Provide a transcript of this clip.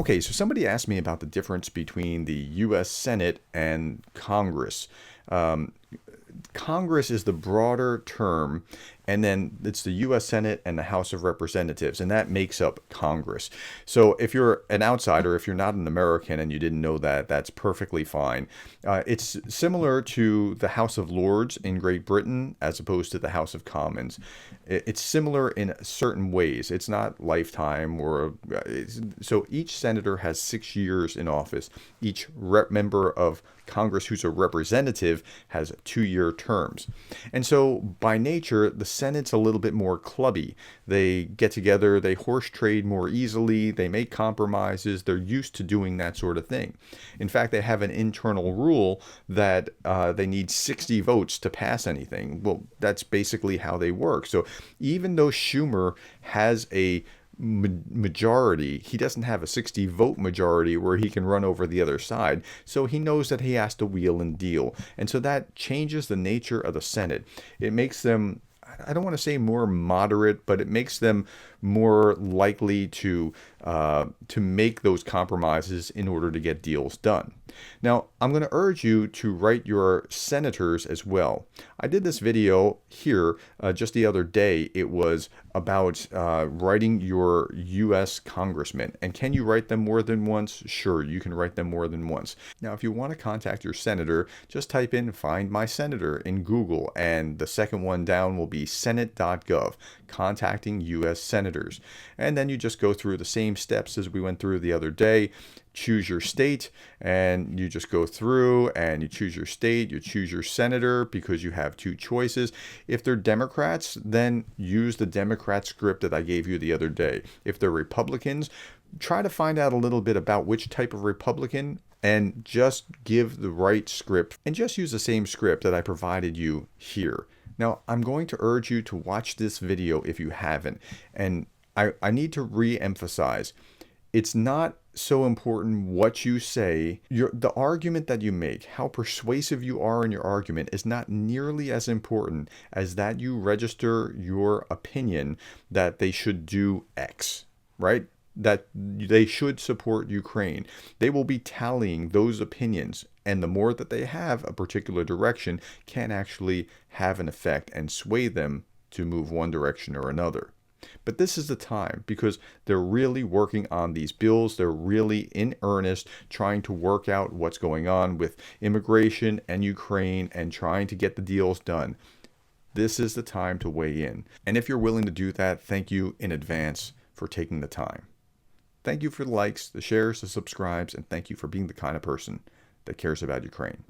Okay, so somebody asked me about the difference between the U.S. Senate and Congress. Um, Congress is the broader term, and then it's the U.S. Senate and the House of Representatives, and that makes up Congress. So if you're an outsider, if you're not an American and you didn't know that, that's perfectly fine. It's similar to the House of Lords in Great Britain as opposed to the House of Commons. It's similar in certain ways. It's not lifetime so each senator has 6 years in office. Each member of Congress who's a representative has 2-year terms. And so by nature, the Senate's a little bit more clubby. They get together, they horse trade more easily, they make compromises, they're used to doing that sort of thing. In fact, they have an internal rule that they need 60 votes to pass anything. Well, that's basically how they work. So even though Schumer has a majority, he doesn't have a 60 vote majority where he can run over the other side. So he knows that he has to wheel and deal. And so that changes the nature of the Senate. It makes them, I don't want to say more moderate, but it makes them more likely to make those compromises in order to get deals done. Now, I'm going to urge you to write your senators as well. I did this video here just the other day. It was about writing your U.S. congressman. And can you write them more than once? Sure, you can write them more than once. Now, if you want to contact your senator, just type in "Find My Senator" in Google, and the second one down will be Senate.gov, contacting U.S. senators. And then you just go through the same steps as we went through the other day. Choose your state, and you just go through and you choose your state, you choose your senator because you have two choices. If they're Democrats, then use the Democrat script that I gave you the other day. If they're Republicans, try to find out a little bit about which type of Republican and just give the right script and just use the same script that I provided you here. Now, I'm going to urge you to watch this video if you haven't, and I need to re-emphasize, it's not so important what you say. The argument that you make, how persuasive you are in your argument, is not nearly as important as that you register your opinion that they should do X, right? That they should support Ukraine. They will be tallying those opinions, and the more that they have a particular direction can actually have an effect and sway them to move one direction or another. But this is the time because they're really working on these bills. They're really in earnest trying to work out what's going on with immigration and Ukraine and trying to get the deals done. This is the time to weigh in. And if you're willing to do that, thank you in advance for taking the time. Thank you for the likes, the shares, the subscribes, and thank you for being the kind of person that cares about Ukraine.